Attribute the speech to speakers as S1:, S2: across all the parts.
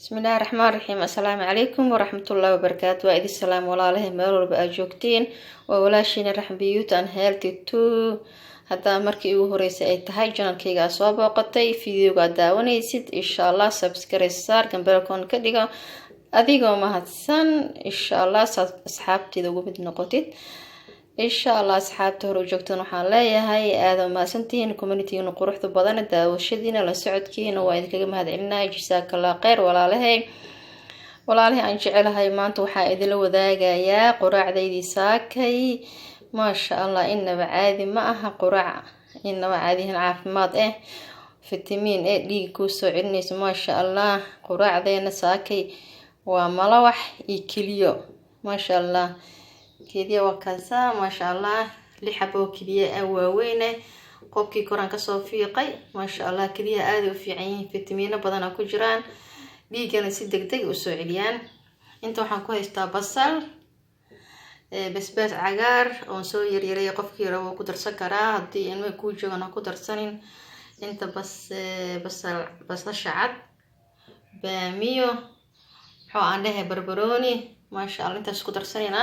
S1: بسم الله الرحمن الرحيم. السلام عليكم ورحمة الله وبركاته. وإذ السلام والله ميل بقى joogtiin وولاشين رحم بيوت أن healthy too. هذا مركي وهريسة أي تهاي جنالكيغا soo booqatay fiidiyowga daawanaysid insha Allah subscribe saar gambarkoon ka dhigo adigoo mahadsan insha Allah asxaabtida ugu mid noqotid insha Allah asxaabta hore joogtaan waxaan leeyahay aad u maasantiin community-ga quruxda badan daawashadiina la socodkiina waa idinkaga mahadcelinahay jazaakallahu khayr walaalahay aan jecelahay maanta waxaa idinla wadaagayaa quraacdaydii saakay maasha Allah inaba caadi ma aha quraac inaba caadihin caafimaad fitamiin dhiig ku soo celinayso maasha Allah quraacdeena saakay waa malawax iyo kaliyo maasha Allah كذي وكذا ما شاء الله لحبوا كذي واوينه قبكي كوران كسو فيقي ما شاء الله كذي آدي وفي عين فيتامين بدنا كجران بيجنا سيد دقيق وسعليان انتو حنكو هيستا بصل بس عقار ونسو يري قفكي رو قدر سكرا هدي انو كوجو انا قدر سنين انت بس شعب بميو حو عندها بربروني ما شاء الله انت قدر سنين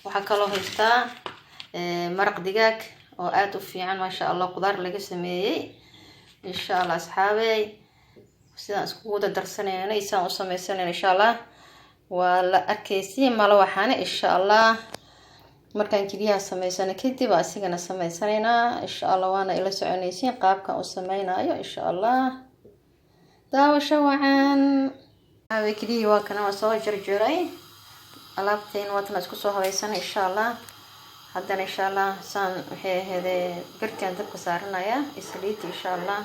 S1: waxaa kaloo haystaa maraq digaag oo aad u fiican ma sha Allah qudaar laga sameeyay insha Allah asxaabay sidaan isku darsanayna isaan u sameeysanayna insha Allah waa la arkaysi malo waxaana insha Allah markaan kaliya sameeysana kadib asigana sameeysanayna insha Allah waana ila soconaysiin qaabka u sameeynayo insha Allah daawasho wacan awee kaliya waa kana soo jarjaray alaabteen waatan isku soo habaysan insha Allah haddana insha Allah saan heede birkan dabka saaranaya isliid insha Allah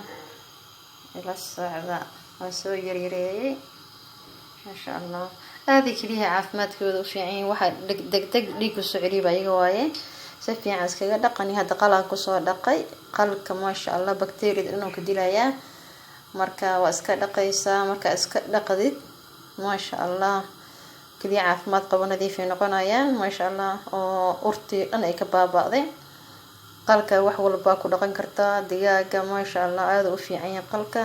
S1: ila socda oo soo yareeyay insha Allah aadi kaliya caafimaadkooda u fiican waxa degdeg dhiig u soo celiyo ayaga waaye si fiican iskaga dhaqani hada qalaa ku soo dhaqay qalka ma sha Allah bakteeriyada inuu ka dilaya marka waa iska dhaqaysa marka iska dhaqadid ma sha Allah كذي عافمات قبنا ذي في نقنايان ما شاء الله أرتي أنا إكبابا قلك وحول باكو دقن كرتا دقاقة ما شاء الله هذا وفي عين قلك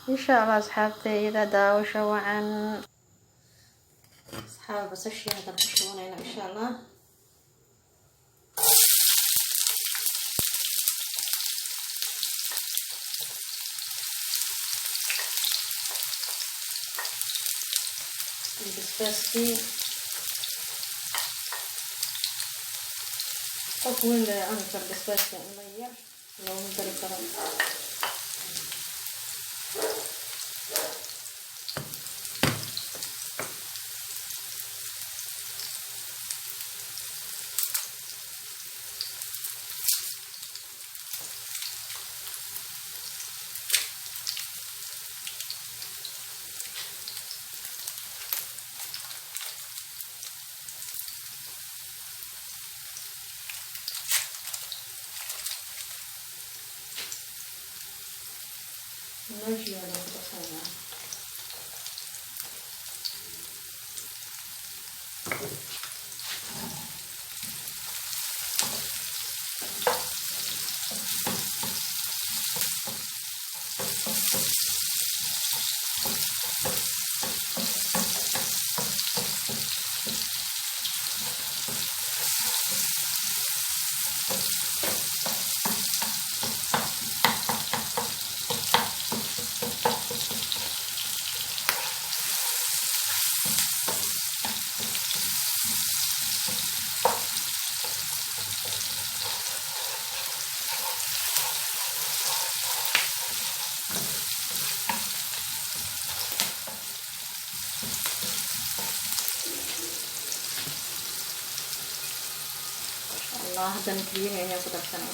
S1: إن شاء الله أصحابتي إذا داوشوا عن أصحاب بس الشيء هذا بشونا إن شاء الله البسباسي أقول أنا البسباسي المية لو نقدر كمان نجي على البصلة الله هذا نكليه يعني أقدر سنة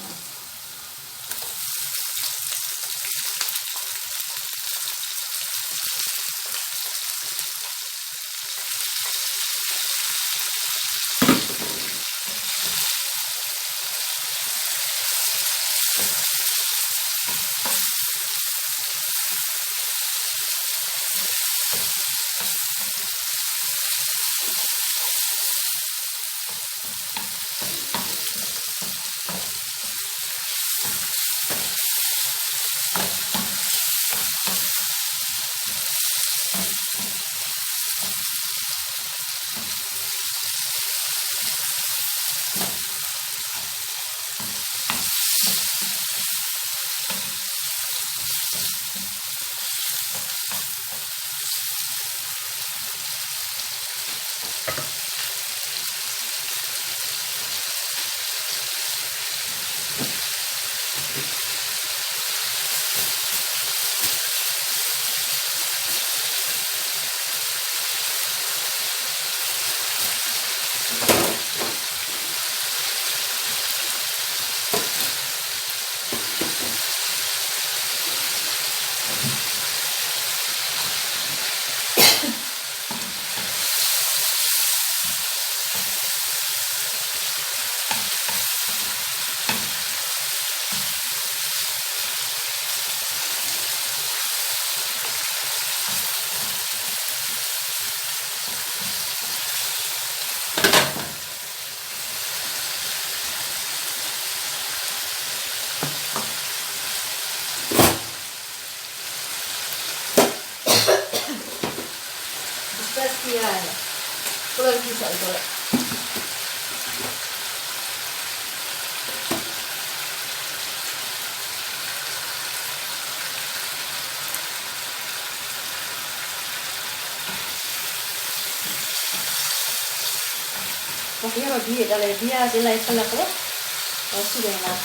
S1: أسيانا كل الكيس أقول waxyaro biyo dhalay biyahaas ilaa ay salaqdo waa sugaynaa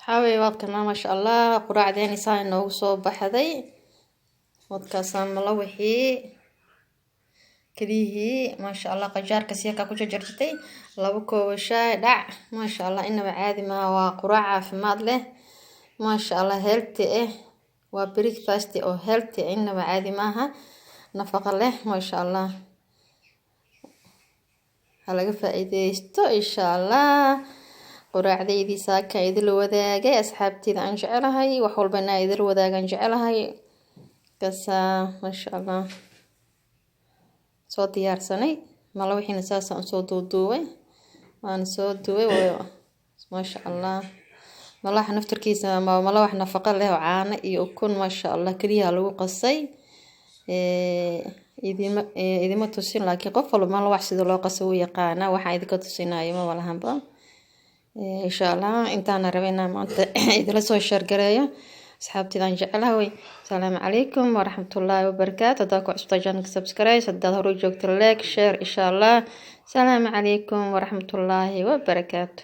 S1: حاوي وادكنا ما شاء الله قراعدين ساين نوغ سو بحدي وادكاسان ملوحي كليهي ما شاء الله قجار كسيكا كوجا جرجتي لابو كوشاي دع ما شاء الله انما عادي ما هو قراع عافماد له ما شاء الله هيلتي وبريك فاستي او هيلتي انما عادي ماها نفقه له ما شاء الله هلاقي فائديستو ان شاء الله quraacdaydii saaka idil wadaagay asxaabtida aan jecelahay wax walbana idil wadaagan jecelahay kasa ma sha Allah soo diyaarsanay mala wixina saas aan soo duuduubay waan soo duubay ma sha Allah malaha naftirkiisa mala wax nafaqo leh oo caano iyo ukun ma sha Allah kaliya lagu qasay idima tusin laakiin qof walba mala wax sida loo qaso u yaqaana waxa idinka tusinayo ma walahanba إن شاء الله إنتنا ربينا ما إذا لسه شر قرية أصحابتي دان جعلها السلام عليكم ورحمة الله وبركاته داكو عصبتا جانك سبسكرايب سداد هروج جوكت اللايك شير إن شاء الله السلام عليكم ورحمة الله وبركاته.